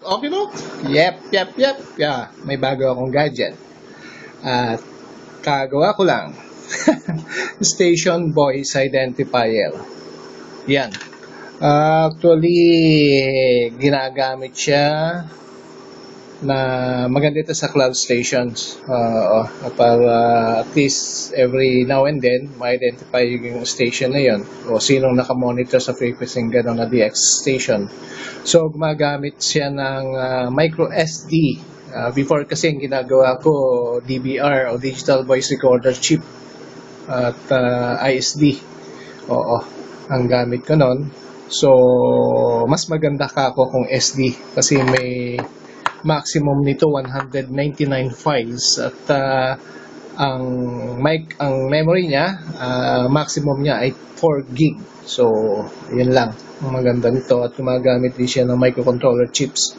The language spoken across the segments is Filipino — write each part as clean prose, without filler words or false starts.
Okay no? Yep. Yeah, may bago akong gadget. At kagawa ko lang. Station Voice Identifier. Yan. Actually, ginagamit siya na maganda ito sa cloud stations. Para at least every now and then, ma-identify yung station na yun o sinong nakamonitor sa frequency ng gano'n na DX station. So, gumagamit siya ng micro SD. Before kasi yung ginagawa ko, DVR o Digital Voice Recorder Chip at ISD. Oo, ang gamit ko nun. So, mas maganda ka ako kung SD kasi may maximum nito 199 files at ang memory niya, maximum niya ay 4 gig. So, yun lang. Ang maganda nito at gumagamit din siya ng microcontroller chips.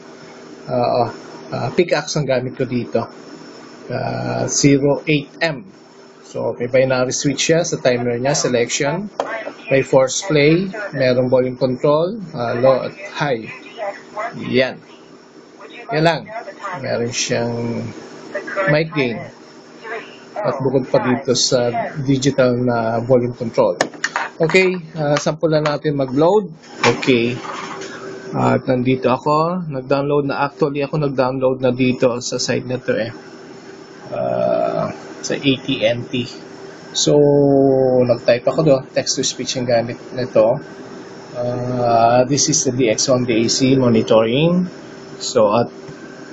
Pickaxe ang gamit ko dito. 08M. So, may binary switch siya sa timer niya, selection. May force play, merong volume control, low at high. Yan. Yan lang. Meron siyang mic gain. At bukod pa dito sa digital na volume control. Okay, sampulan natin mag-load. Okay. At nandito ako. Nag-download na dito sa site na to sa AT&T. So, nag-type ako doon. Text-to-speech yung gamit nito. This is the DX1 DAC monitoring. So, at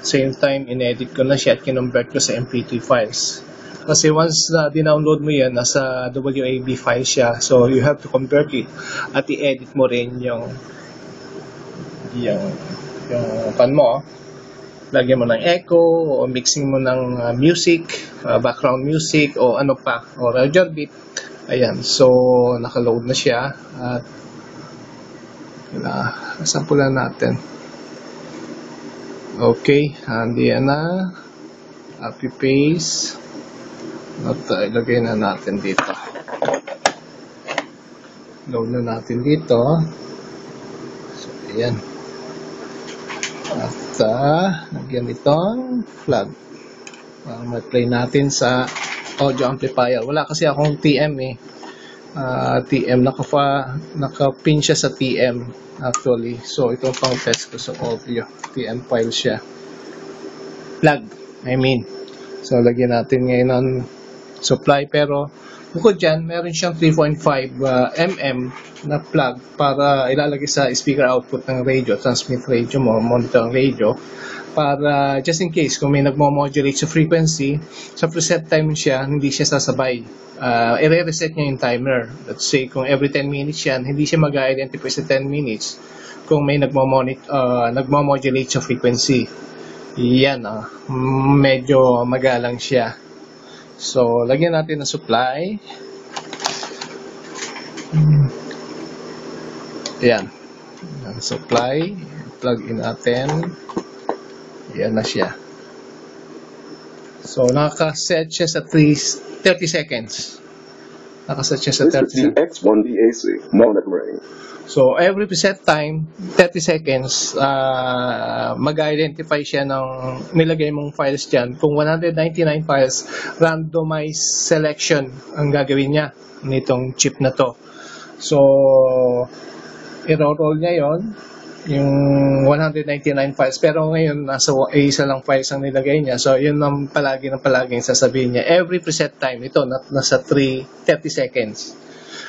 same time, in-edit ko na siya at kinonvert ko sa MP3 files. Kasi once na dinownload mo yan, nasa WAV file siya. So, you have to convert it. At i-edit mo rin yung pan mo. Lagyan mo ng echo, o mixing mo ng music, background music, o ano pa, o radio beat. Ayan. So, nakaload na siya. At, sampulan natin. Okay, handi na. Copy paste. At ilagay na natin dito. Load na natin dito. So, ayan. At lagyan itong flag. Ma-play natin sa audio amplifier. Wala kasi akong TM TM, naka-pin siya sa TM actually. So, itong pang test ko sa audio. TM file siya. Plug, I mean. So, lagyan natin ngayon ng supply. Pero, bukod dyan, meron siyang 3.5 mm na plug para ilalagay sa speaker output ng radio, transmit radio mo, monitor radio. Para, just in case, kung may nagmo-modulate sa frequency, sa preset time siya, hindi siya sasabay. I-reset niya yung timer. Let's say, kung every 10 minutes yan, hindi siya mag-identify sa 10 minutes kung may nagmo-modulate sa frequency. Yan, medyo magalang siya. So, lagyan natin ng supply. Yan. Supply. Plug in natin. Yan na siya. So, nakaset siya sa 30 seconds. Nakaset siya sa 30 seconds. DX1 DAC monitoring. So, every preset time, 30 seconds, mag-identify siya ng nilagay mong files dyan. Kung 199 files, randomized selection ang gagawin niya nitong chip na to. So, i-roll niya yon yung 199 files. Pero ngayon, nasa isa lang files ang nilagay niya. So, yun ang palaging sasabihin niya. Every preset time, ito, nasa 30 seconds.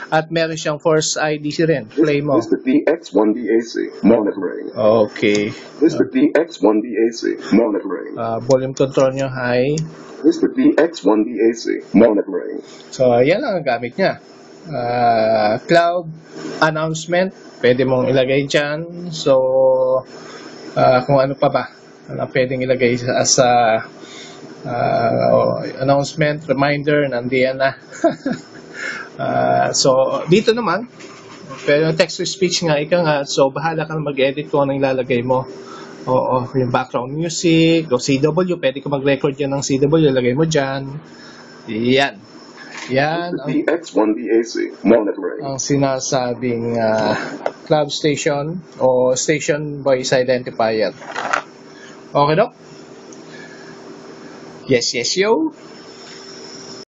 At meron siyang force IDC rin. Play mo. This is the DX1 DAC monitoring. Okay. This is the DX1 DAC monitoring. Volume control nyo high. This is the DX1 DAC monitoring. So, yan lang ang gamit niya. Cloud announcement. Pwede mong ilagay dyan. So, kung ano pa ba. Ano pwedeng ilagay sa announcement, reminder, nandiyan na. So, dito naman, pero text-to-speech nga, so bahala ka na mag-edit kung anong ilalagay mo. Oo, yung background music, o CW, pwede ka mag-record yan ng CW, ilagay mo dyan. Yan. Yan ang DX1 DAC monitoring. ang sinasabing cloud station o station voice identifier. Okay, Dok? Yes, yes, yo.